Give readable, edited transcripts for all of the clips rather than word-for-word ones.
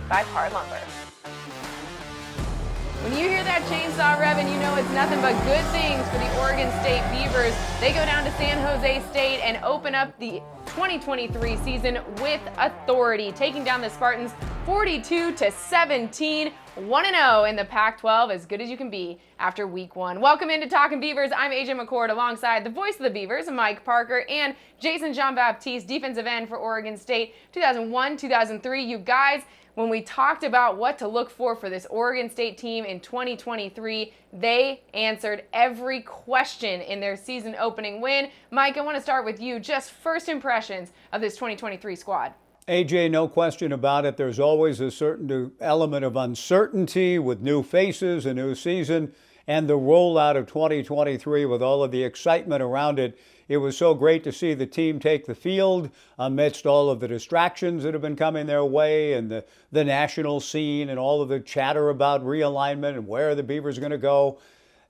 by Par Lumber. When you hear that chainsaw revving, you know it's nothing but good things for the Oregon State Beavers. They go down to San Jose State and open up the 2023 season with authority, taking down the Spartans 42-17, 1-0 in the Pac-12, as good as you can be after week one. Welcome into Talkin Beavers. I'm AJ McCord alongside the voice of the Beavers, Mike Parker, and Jason Jean-Baptiste, defensive end for Oregon State, 2001-2003. You guys, when we talked about what to look for this Oregon State team in 2023, they answered every question in their season opening win. Mike, I want to start with you. Just first impressions of this 2023 squad. AJ, no question about it. There's always a certain element of uncertainty with new faces, a new season, and the rollout of 2023 with all of the excitement around it. It was so great to see the team take the field amidst all of the distractions that have been coming their way and the national scene and all of the chatter about realignment and where the Beavers are going to go.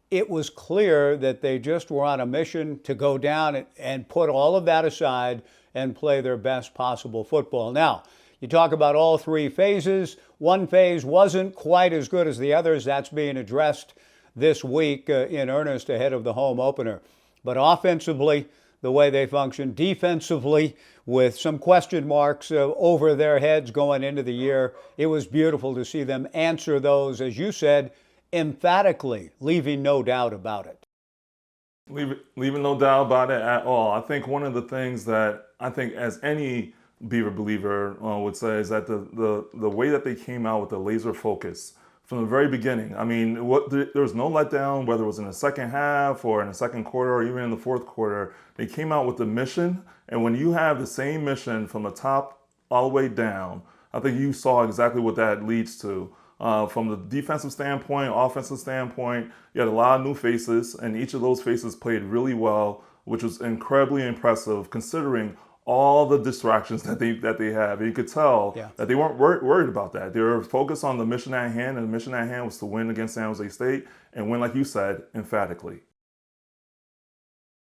It was clear that they just were on a mission to go down and put all of that aside and play their best possible football. Now, you talk about all three phases. One phase wasn't quite as good as the others. That's being addressed this week in earnest ahead of the home opener. But offensively, the way they function, defensively, with some question marks over their heads going into the year, it was beautiful to see them answer those, as you said, emphatically, leaving no doubt about it. Leaving no doubt about it at all. I think one of the things that I think as any Beaver believer would say is that the way that they came out with the laser focus from the very beginning. I mean, there was no letdown, whether it was in the second half or in the second quarter or even in the fourth quarter. They came out with the mission, and when you have the same mission from the top all the way down, I think you saw exactly what that leads to. From the defensive standpoint, offensive standpoint, you had a lot of new faces, and each of those faces played really well, which was incredibly impressive considering all the distractions that they have. And you could tell that they weren't worried about that. They were focused on the mission at hand, and the mission at hand was to win against San Jose State and win, like you said, emphatically.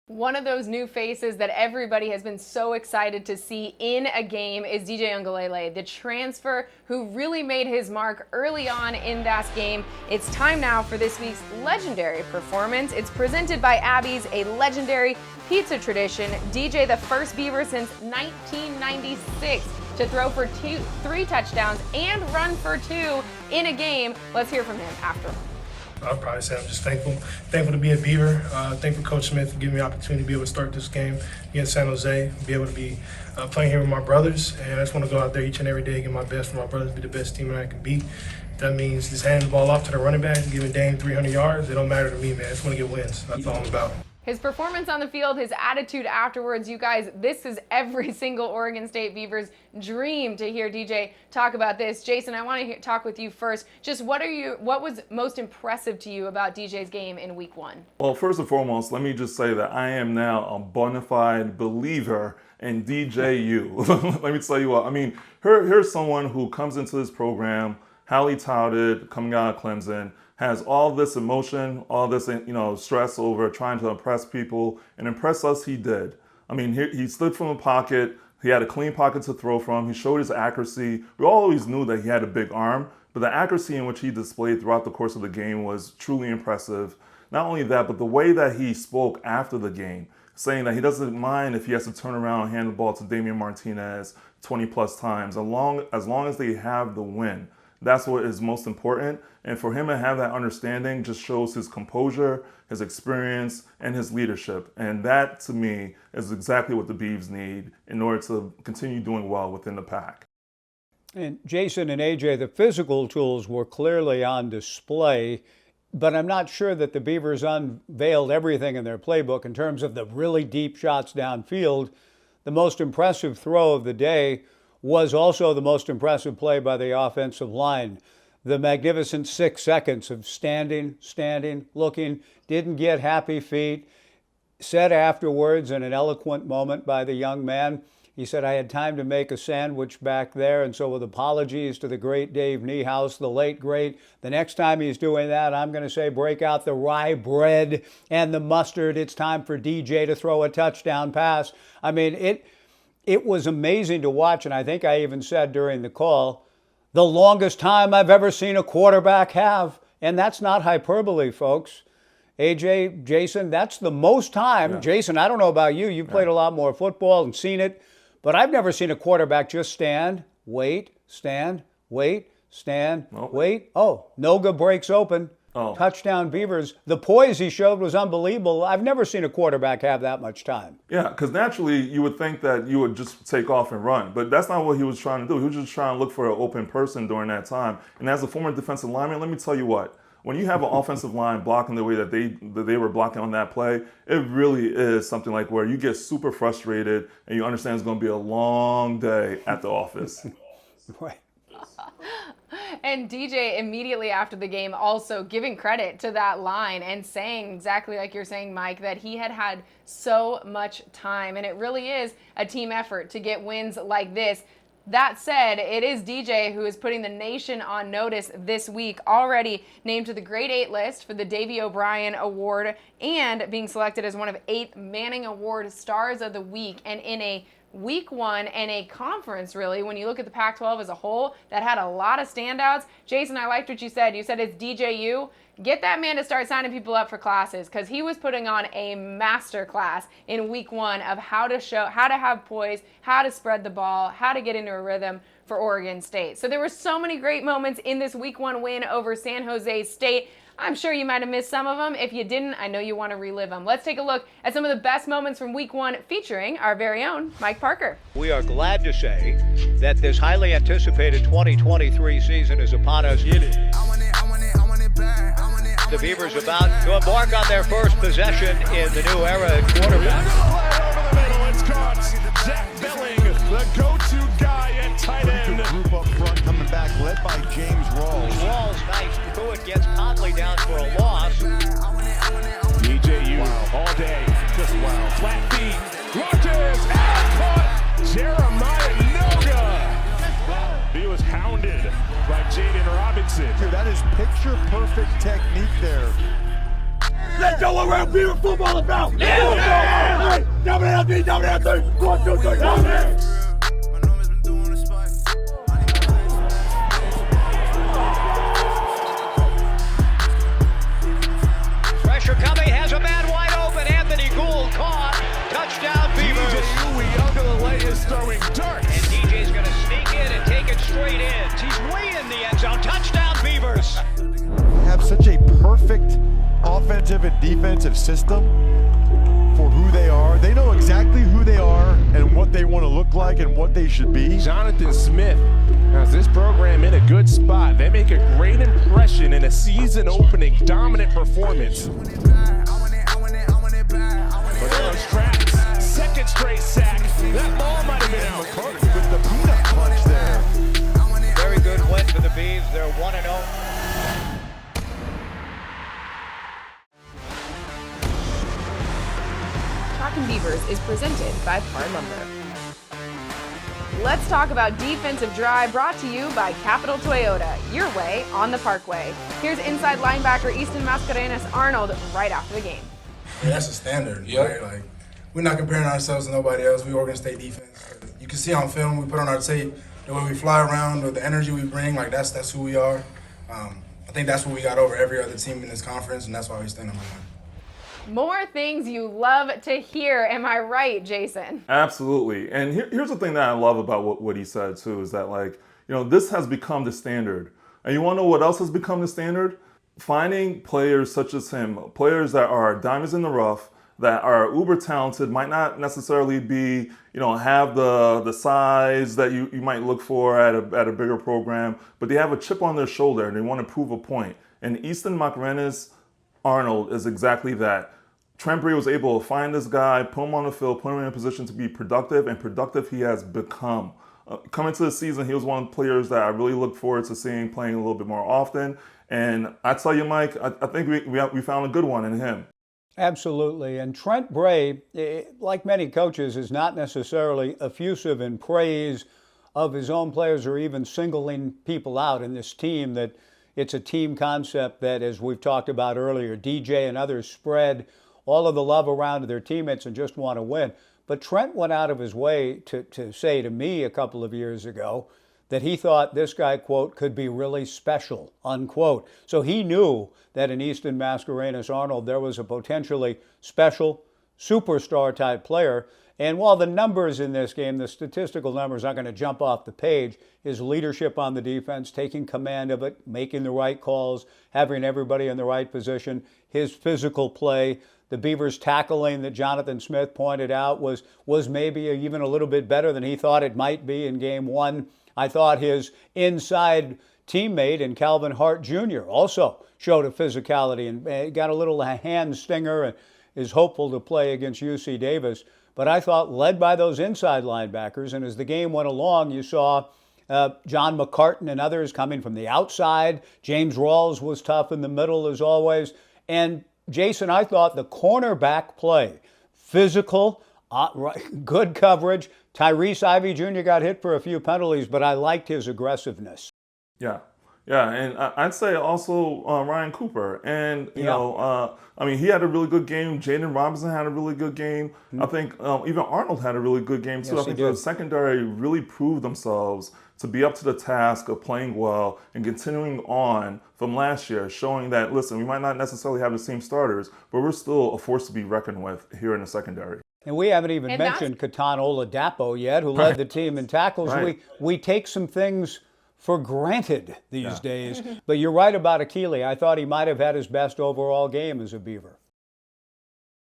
One of those new faces that everybody has been so excited to see in a game is DJ Uiagalelei, the transfer who really made his mark early on in that game. It's time now for this week's legendary performance. It's presented by Abby's, a legendary pizza tradition. DJ, the first Beaver since 1996 to throw for 3 touchdowns and run for 2 in a game. Let's hear from him after. I'll probably say I'm just thankful to be a Beaver. Thankful Coach Smith for giving me the opportunity to be able to start this game against San Jose, be able to be playing here with my brothers. And I just want to go out there each and every day, give my best for my brothers, be the best team that I can be. That means just handing the ball off to the running back and giving Dame 300 yards. It don't matter to me, man. I just want to get wins. That's all I'm about. His performance on the field, his attitude afterwards, you guys, this is every single Oregon State Beavers dream to hear DJ talk about this. Jason, I want to talk with you first. Just what was most impressive to you about DJ's game in week one? Well, first and foremost, let me just say that I am now a bona fide believer in DJU. Let me tell you what, I mean, here's someone who comes into this program, highly touted, coming out of Clemson, has all this emotion, all this stress over trying to impress people, and impress us he did. I mean, he stood from the pocket, he had a clean pocket to throw from, he showed his accuracy. We always knew that he had a big arm, but the accuracy in which he displayed throughout the course of the game was truly impressive. Not only that, but the way that he spoke after the game, saying that he doesn't mind if he has to turn around and hand the ball to Damian Martinez 20 plus times, as long as they have the win. That's what is most important. And for him to have that understanding just shows his composure, his experience, and his leadership. And that, to me, is exactly what the Beavs need in order to continue doing well within the pack. And Jason and AJ, the physical tools were clearly on display, but I'm not sure that the Beavers unveiled everything in their playbook in terms of the really deep shots downfield. The most impressive throw of the day was also the most impressive play by the offensive line. The magnificent 6 seconds of standing, looking, didn't get happy feet. Said afterwards in an eloquent moment by the young man, he said, I had time to make a sandwich back there, and so with apologies to the great Dave Niehaus, the late great, the next time he's doing that, I'm going to say break out the rye bread and the mustard. It's time for DJ to throw a touchdown pass. I mean, it was amazing to watch, and I think I even said during the call, The longest time I've ever seen a quarterback have. And that's not hyperbole, folks. AJ, Jason, that's the most time. Yeah. Jason, I don't know about you. You've played a lot more football and seen it. But I've never seen a quarterback just stand, wait, stand, wait, stand, wait. Oh, Noga breaks open. Oh. Touchdown Beavers. The poise he showed was unbelievable. I've never seen a quarterback have that much time. Yeah, because naturally you would think that you would just take off and run, but that's not what he was trying to do. He was just trying to look for an open person during that time. And as a former defensive lineman, let me tell you what, when you have an offensive line blocking the way that they were blocking on that play, it really is something like where you get super frustrated and you understand it's going to be a long day at the office. Right. And DJ immediately after the game also giving credit to that line and saying exactly like you're saying, Mike, that he had so much time. And it really is a team effort to get wins like this. That said, it is DJ who is putting the nation on notice this week, already named to the Grade 8 list for the Davey O'Brien Award and being selected as one of 8 Manning Award Stars of the Week. And in a Week 1 and a conference, really, when you look at the Pac-12 as a whole, that had a lot of standouts. Jason, I liked what you said. You said it's DJU. Get that man to start signing people up for classes, because he was putting on a master class in Week 1 of how to have poise, how to spread the ball, how to get into a rhythm for Oregon State. So there were so many great moments in this Week 1 win over San Jose State. I'm sure you might have missed some of them. If you didn't, I know you want to relive them. Let's take a look at some of the best moments from Week 1 featuring our very own Mike Parker. We are glad to say that this highly anticipated 2023 season is upon us. The Beavers about to embark on their first possession in the new era at quarterback. Over the middle, it's caught. Jack Belling, the go-to guy at tight end. Group up front coming back, led by James Rawls. Rawls, nice. Pruitt gets Conley down for a loss. DJU all day. Just wow. Flat feet. Launches and caught. Jeremiah Noga. He was hounded by Jaden Robinson. Dude, that is picture-perfect technique there. Let's go around Beaver football about. Yeah! WLD, 1, 2, 3, down there. Pressure coming, has a man wide open. Anthony Gould caught. Touchdown Beavers. DJ Uwe under the lay is throwing darts. And DJ's going to sneak in and take it straight in. He's way in the end zone. Touchdown Beavers. Have such a perfect offensive and defensive system for who they are. They know exactly who they are and what they want to look like and what they should be. Jonathan Smith has this program in a good spot. They make a great impression in a season-opening dominant performance. Those tracks, second straight sack. That ball might have been out. McCartney with the peanut punch there. Very good win for the Beavs. They're 1-0. Talkin Beavers is presented by Par Lumber. Let's talk about Defensive Drive, brought to you by Capital Toyota, your way on the Parkway. Here's inside linebacker Easton Mascarenas Arnold right after the game. Yeah, that's a standard, right? Like, we're not comparing ourselves to nobody else. We Oregon State defense. You can see on film, we put on our tape, the way we fly around, with the energy we bring, like that's who we are. I think that's what we got over every other team in this conference, and that's why we stand on my line. More things you love to hear. Am I right, Jason? Absolutely. And here's the thing that I love about what he said too, is that, like, you know, this has become the standard. And you want to know what else has become the standard? Finding players such as him, players that are diamonds in the rough, that are uber talented, might not necessarily be, you know, have the size that you might look for at a bigger program, but they have a chip on their shoulder and they want to prove a point. And Easton Mascarenas Arnold is exactly that. Trent Bray was able to find this guy, put him on the field, put him in a position to be productive, and productive he has become. Coming to the season, he was one of the players that I really look forward to seeing playing a little bit more often. And I tell you, Mike, I think we found a good one in him. Absolutely. And Trent Bray, like many coaches, is not necessarily effusive in praise of his own players or even singling people out in this team. That it's a team concept that, as we've talked about earlier, DJ and others spread all of the love around to their teammates and just want to win. But Trent went out of his way to say to me a couple of years ago that he thought this guy, quote, could be really special, unquote. So he knew that in Easton Mascarenas-Arnold there was a potentially special superstar type player. And while the numbers in this game, the statistical numbers aren't going to jump off the page, his leadership on the defense, taking command of it, making the right calls, having everybody in the right position, his physical play, the Beavers tackling that Jonathan Smith pointed out was maybe even a little bit better than he thought it might be in game one. I thought his inside teammate in Calvin Hart Jr. also showed a physicality and got a little hand stinger and is hopeful to play against UC Davis. But I thought led by those inside linebackers, and as the game went along, you saw John McCartan and others coming from the outside. James Rawls was tough in the middle as always. And Jason, I thought the cornerback play, physical, good coverage. Tyrese Ivey Jr. got hit for a few penalties, but I liked his aggressiveness. Yeah, and I'd say also Ryan Cooper. And, you know, I mean, he had a really good game. Jaden Robinson had a really good game. Mm-hmm. I think even Arnold had a really good game, too. Yes, I think the secondary really proved themselves to be up to the task of playing well and continuing on from last year, showing that, listen, we might not necessarily have the same starters, but we're still a force to be reckoned with here in the secondary. And we haven't even mentioned Katan Oladapo yet, who led the team in tackles. Right. We take some things for granted these days. But you're right about Akili. I thought he might have had his best overall game as a Beaver.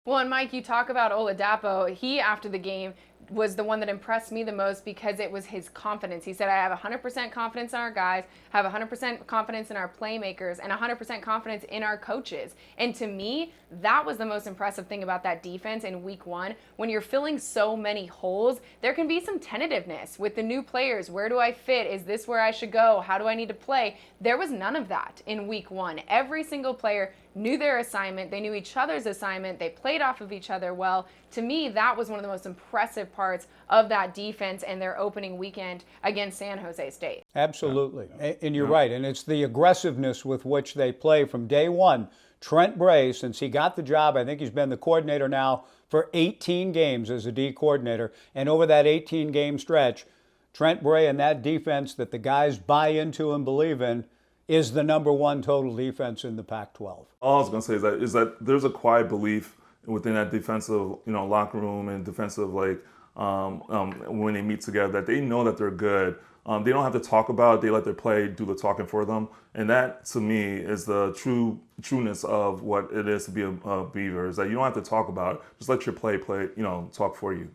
Well, and Mike, you talk about Oladapo. He, after the game, was the one that impressed me the most because it was his confidence. He said, I have 100% confidence in our guys, have 100% confidence in our playmakers, and 100% confidence in our coaches. And to me, that was the most impressive thing about that defense in week one. When you're filling so many holes, there can be some tentativeness with the new players. Where do I fit? Is this where I should go? How do I need to play? There was none of that in week one. Every single player knew their assignment. They knew each other's assignment. They played off of each other well. To me, that was one of the most impressive parts of that defense and their opening weekend against San Jose State. Absolutely. And you're right. And it's the aggressiveness with which they play from day one. Trent Bray, since he got the job, I think he's been the coordinator now for 18 games as a D coordinator. And over that 18-game stretch, Trent Bray and that defense that the guys buy into and believe in is the number one total defense in the Pac-12. All I was going to say is that there's a quiet belief within that defensive, locker room and defensive, when they meet together, that they know that they're good. They don't have to talk about it. They let their play do the talking for them. And that, to me, is the trueness of what it is to be a Beaver, is that you don't have to talk about it. Just let your play, talk for you.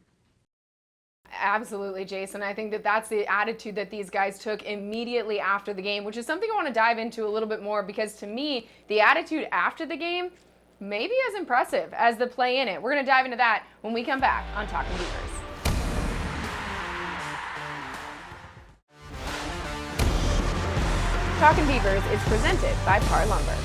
Absolutely, Jason. I think that that's the attitude that these guys took immediately after the game, which is something I want to dive into a little bit more because to me, the attitude after the game may be as impressive as the play in it. We're going to dive into that when we come back on Talkin Beavers. Talkin Beavers is presented by Par Lumber.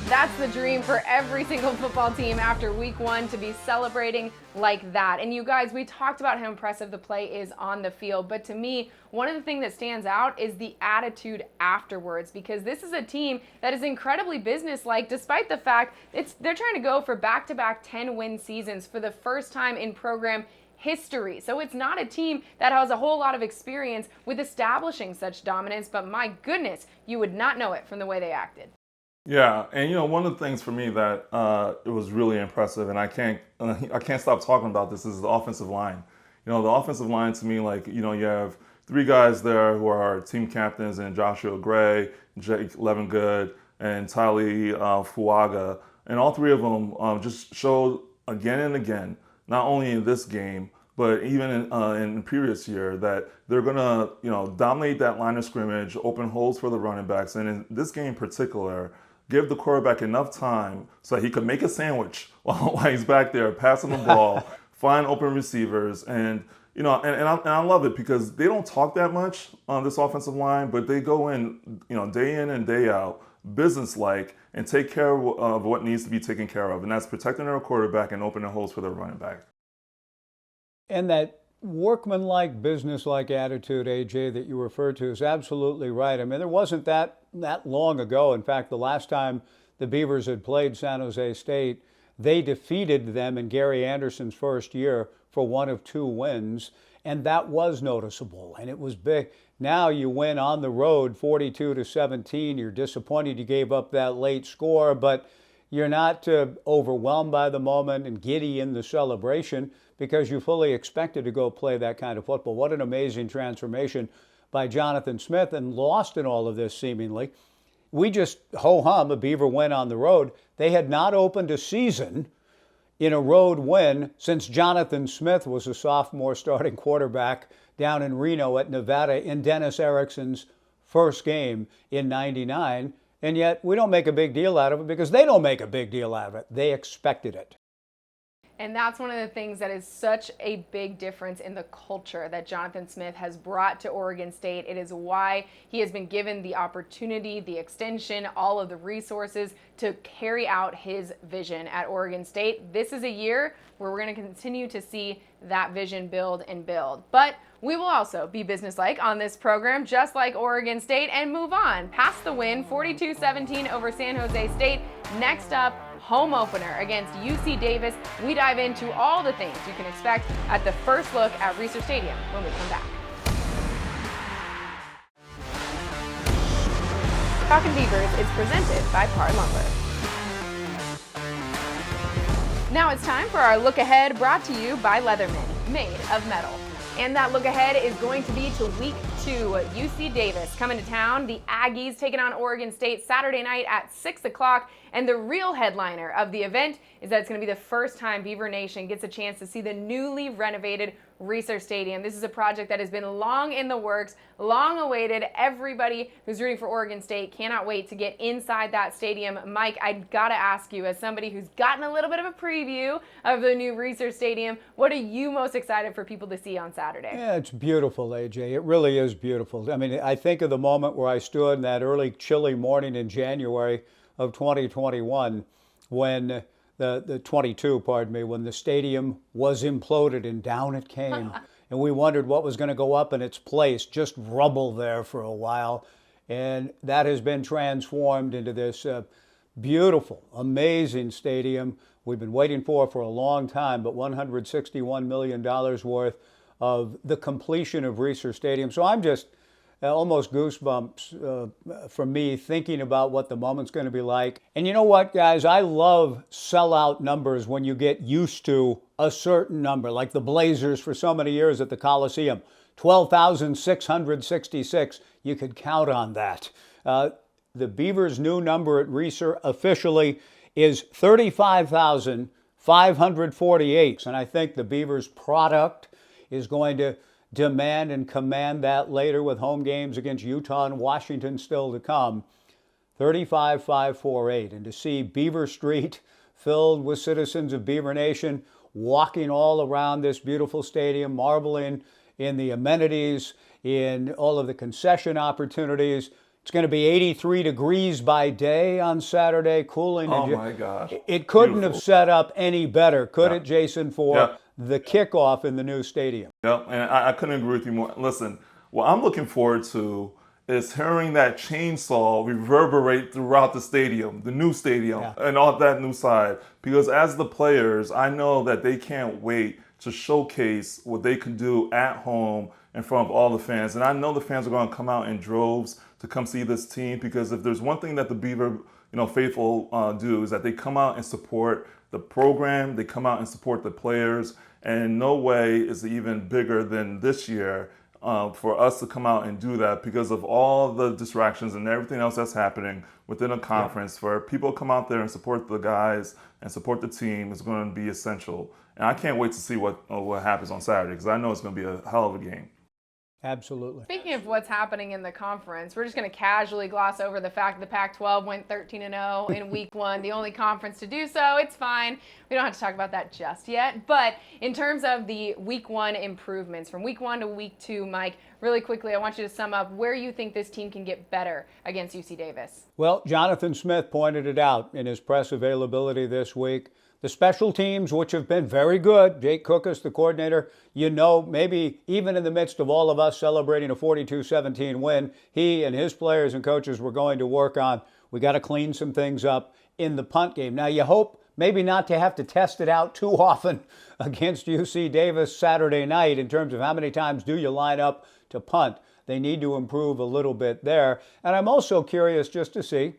That's the dream for every single football team after week one, to be celebrating like that. And you guys, we talked about how impressive the play is on the field, but to me, one of the things that stands out is the attitude afterwards, because this is a team that is incredibly businesslike, despite the fact they're trying to go for back-to-back 10-win seasons for the first time in program history. So it's not a team that has a whole lot of experience with establishing such dominance, but my goodness, you would not know it from the way they acted. Yeah, and one of the things for me that it was really impressive, and I can't stop talking about this, is the offensive line. The offensive line to me, you have three guys there who are team captains, and Joshua Gray, Jake Levengood, and Tali Fuaga, and all three of them just showed again and again, not only in this game, but even in the previous year, that they're going to dominate that line of scrimmage, open holes for the running backs, and in this game in particular, give the quarterback enough time so that he could make a sandwich while he's back there passing the ball, find open receivers, and I love it because they don't talk that much on this offensive line, but they go in, day in and day out, businesslike, and take care of what needs to be taken care of, and that's protecting their quarterback and opening holes for their running back. And that workmanlike, businesslike attitude, AJ, that you referred to is absolutely right. I mean, there wasn't that long ago. In fact, the last time the Beavers had played San Jose State, they defeated them in Gary Anderson's first year for one of 2 wins, and that was noticeable, and it was big. Now you win on the road 42-17. You're disappointed you gave up that late score, but you're not overwhelmed by the moment and giddy in the celebration because you fully expected to go play that kind of football. What an amazing transformation by Jonathan Smith, and lost in all of this seemingly. We just ho-hum a Beaver win on the road. They had not opened a season in a road win since Jonathan Smith was a sophomore starting quarterback down in Reno at Nevada in Dennis Erickson's first game in '99. And yet we don't make a big deal out of it because they don't make a big deal out of it. They expected it. And that's one of the things that is such a big difference in the culture that Jonathan Smith has brought to Oregon State. It is why he has been given the opportunity, the extension, all of the resources to carry out his vision at Oregon State. This is a year where we're going to continue to see that vision build and build. But we will also be businesslike on this program, just like Oregon State, and move on past the win 42-17 over San Jose State. Next up, home opener against UC Davis. We dive into all the things you can expect at the first look at Reser Stadium when we come back. Talkin Beavers is presented by Par Lumber. Now it's time for our look ahead, brought to you by Leatherman, made of metal. And that look ahead is going to be to week 2. UC Davis coming to town. The Aggies taking on Oregon State Saturday night at 6 o'clock. And the real headliner of the event is that it's going to be the first time Beaver Nation gets a chance to see the newly renovated Reser Stadium. This is a project that has been long in the works, long awaited. Everybody who's rooting for Oregon State cannot wait to get inside that stadium. Mike, I gotta ask you, as somebody who's gotten a little bit of a preview of the new Reser Stadium, what are you most excited for people to see on Saturday? Yeah, it's beautiful, AJ. It really is beautiful. I mean, I think of the moment where I stood in that early chilly morning in January of 2021 when the 22, pardon me, when the stadium was imploded and down it came. And we wondered what was going to go up in its place, just rubble there for a while. And that has been transformed into this beautiful, amazing stadium we've been waiting for a long time, but $161 million worth of the completion of Reser Stadium. So I'm just almost goosebumps for me thinking about what the moment's going to be like. And you know what, guys? I love sellout numbers when you get used to a certain number, like the Blazers for so many years at the Coliseum. 12,666. You could count on that. The Beavers' new number at Reser officially is 35,548. And I think the Beavers' product is going to demand and command that later with home games against Utah and Washington still to come. 35,548. And to see Beaver Street filled with citizens of Beaver Nation walking all around this beautiful stadium, marveling in the amenities, in all of the concession opportunities. It's going to be 83 degrees by day on Saturday, cooling. Oh my gosh. It couldn't Beautiful. have set up any better, could it, Jason, for the kickoff in the new stadium? Yep, and I couldn't agree with you more. Listen, what I'm looking forward to is hearing that chainsaw reverberate throughout the stadium, the new stadium, and all that new side. Because as the players, I know that they can't wait to showcase what they can do at home in front of all the fans. And I know the fans are going to come out in droves to come see this team, because if there's one thing that the Beaver faithful do is that they come out and support the program, they come out and support the players, and no way is it even bigger than this year for us to come out and do that because of all the distractions and everything else that's happening within a conference. For people to come out there and support the guys and support the team is going to be essential. And I can't wait to see what happens on Saturday, because I know it's going to be a hell of a game. Absolutely. Speaking of what's happening in the conference, we're just going to casually gloss over the fact that the Pac-12 went 13-0 in week 1, the only conference to do so. It's fine. We don't have to talk about that just yet. But in terms of the week 1 improvements, from week 1 to week 2, Mike, really quickly, I want you to sum up where you think this team can get better against UC Davis. Well, Jonathan Smith pointed it out in his press availability this week. The special teams, which have been very good, Jake Cookus, the coordinator, maybe even in the midst of all of us celebrating a 42-17 win, he and his players and coaches were going to work on, we got to clean some things up in the punt game. Now, you hope maybe not to have to test it out too often against UC Davis Saturday night in terms of how many times do you line up to punt. They need to improve a little bit there. And I'm also curious just to see,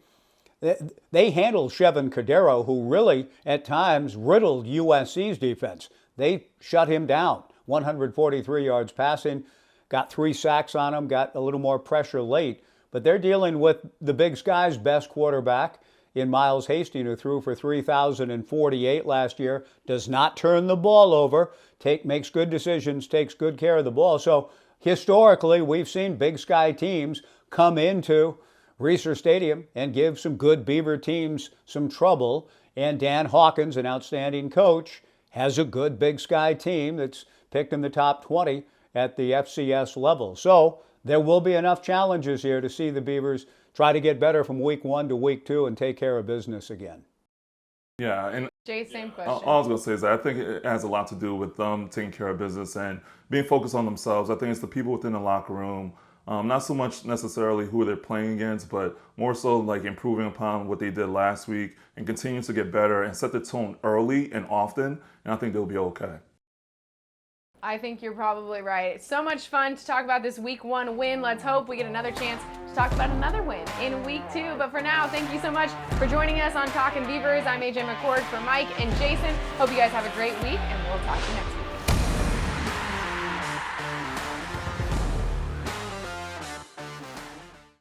they handled Chevin Cordero, who really, at times, riddled USC's defense. They shut him down. 143 yards passing, got 3 sacks on him, got a little more pressure late. But they're dealing with the Big Sky's best quarterback in Miles Hastings, who threw for 3,048 last year, does not turn the ball over, makes good decisions, takes good care of the ball. So historically, we've seen Big Sky teams come into Reser Stadium and give some good Beaver teams some trouble. And Dan Hawkins, an outstanding coach, has a good Big Sky team that's picked in the top 20 at the FCS level. So there will be enough challenges here to see the Beavers try to get better from week 1 to week 2 and take care of business again. Yeah, and Jay, same question. all I was going to say is that I think it has a lot to do with them taking care of business and being focused on themselves. I think it's the people within the locker room. Not so much necessarily who they're playing against, but more so like improving upon what they did last week and continuing to get better and set the tone early and often, and I think they'll be okay. I think you're probably right. It's so much fun to talk about this week 1 win. Let's hope we get another chance to talk about another win in week 2. But for now, thank you so much for joining us on Talkin Beavers. I'm AJ McCord for Mike and Jason. Hope you guys have a great week, and we'll talk to you next week.